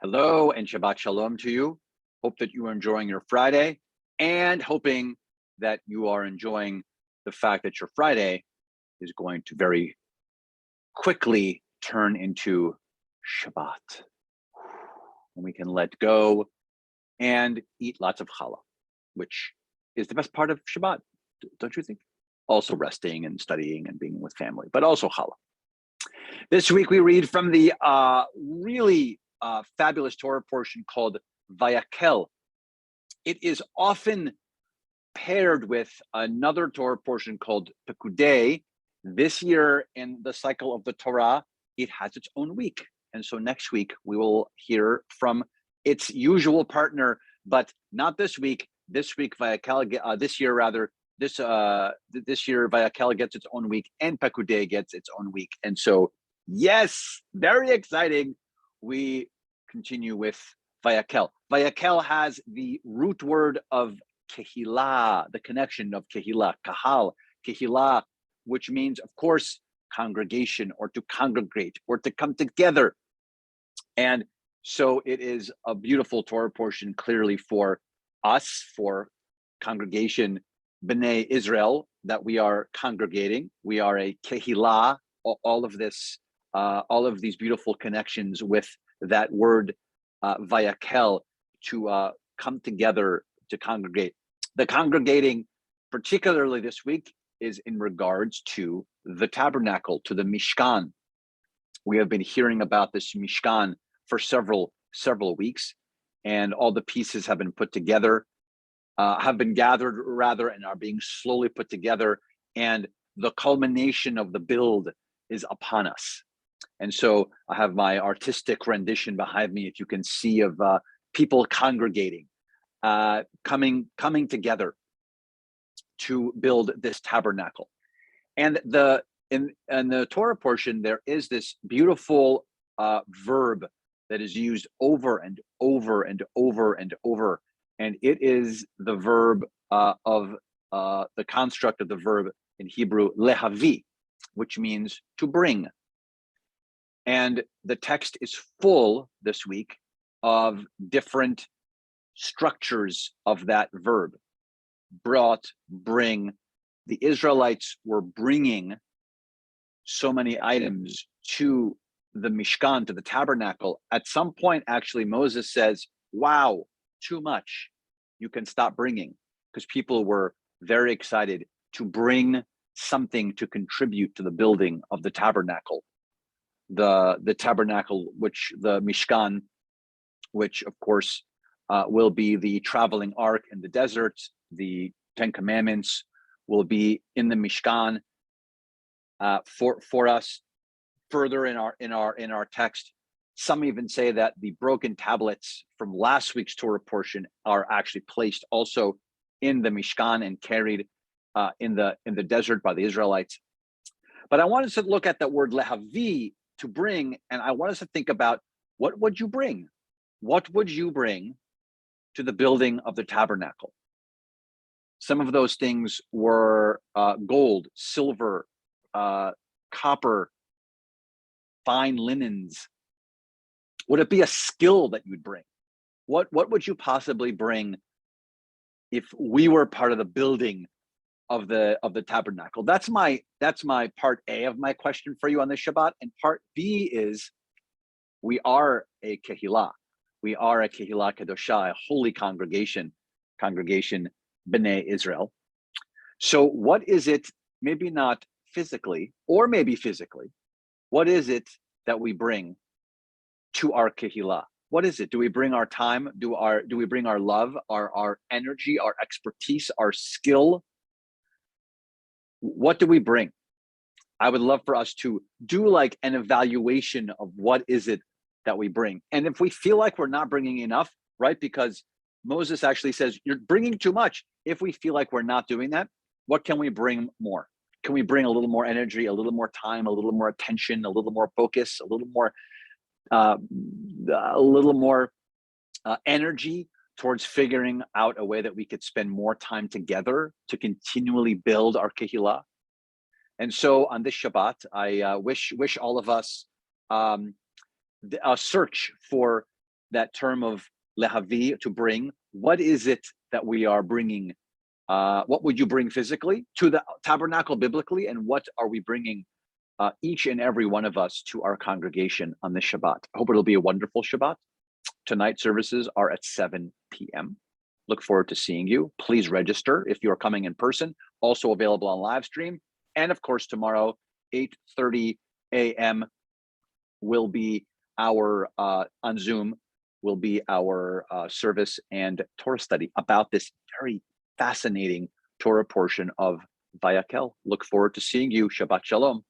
Hello and Shabbat Shalom to you. Hope that you are enjoying your Friday and hoping that you are enjoying the fact that your Friday is going to very quickly turn into Shabbat. And we can let go and eat lots of challah, which is the best part of Shabbat, don't you think? Also resting and studying and being with family, but also challah. This week we read from the really fabulous Torah portion called Vayakel. It is often paired with another Torah portion called Pekudei. This year in the cycle of the Torah, it has its own week. And so next week we will hear from its usual partner, but not this week. This week, Vayakel, this year Vayakel gets its own week and Pekudei gets its own week. And so, yes, very exciting. We continue with Vayakel. Vayakel has the root word of Kehillah, the connection of Kehillah, Kahal, Kehillah, which means, of course, congregation or to congregate or to come together. And so it is a beautiful Torah portion clearly for us, for congregation B'nai Israel, that we are congregating. We are a Kehillah, all of these beautiful connections with that word Vayakel, to come together to congregate. The congregating, particularly this week, is in regards to the tabernacle, to the Mishkan. We have been hearing about this Mishkan for several weeks, and all the pieces have been put together, have been gathered rather, and are being slowly put together, and the culmination of the build is upon us. And so I have my artistic rendition behind me, if you can see, of people congregating, coming together to build this tabernacle. And in the Torah portion, there is this beautiful verb that is used over and over and over and over. And it is the verb of the construct of the verb in Hebrew, lehavi, which means to bring. And the text is full this week of different structures of that verb. Brought, bring. The Israelites were bringing so many items to the Mishkan, to the tabernacle. At some point, actually, Moses says, wow, too much. You can stop bringing, because people were very excited to bring something to contribute to the building of the tabernacle. The tabernacle, which the Mishkan, which of course will be the traveling ark in the desert. The 10 Commandments will be in the Mishkan. For us, further in our text, some even say that the broken tablets from last week's Torah portion are actually placed also in the Mishkan and carried in the desert by the Israelites. But I wanted to look at that word lehavi, to bring, and I want us to think about, what would you bring? What would you bring to the building of the tabernacle? Some of those things were gold, silver, copper, fine linens. Would it be a skill that you'd bring? What would you possibly bring if we were part of the building of the tabernacle? That's my part A of my question for you on this Shabbat. And part B is, we are a Kehillah. We are a Kehillah Kedoshah, a holy congregation B'nai Israel. So what is it, maybe not physically, or maybe physically, what is it that we bring to our Kehillah? What is it? Do we bring our time? Do we bring our love, our energy, our expertise, our skill? What do we bring? I would love for us to do like an evaluation of what is it that we bring. And if we feel like we're not bringing enough, right? Because Moses actually says, you're bringing too much. If we feel like we're not doing that, what can we bring more? Can we bring a little more energy, a little more time, a little more attention, a little more focus, a little more energy towards figuring out a way that we could spend more time together to continually build our Kehillah? And so on this Shabbat, I wish all of us a search for that term of lehavi, to bring. What is it that we are bringing? What would you bring physically to the tabernacle biblically, and what are we bringing each and every one of us to our congregation on this Shabbat? I hope it'll be a wonderful Shabbat. Tonight services are at 7 p.m. Look forward to seeing you. Please register if you're coming in person. Also available on live stream. And of course, tomorrow, 8:30 a.m. will be our, on Zoom, will be our service and Torah study about this very fascinating Torah portion of Vayakel. Look forward to seeing you. Shabbat Shalom.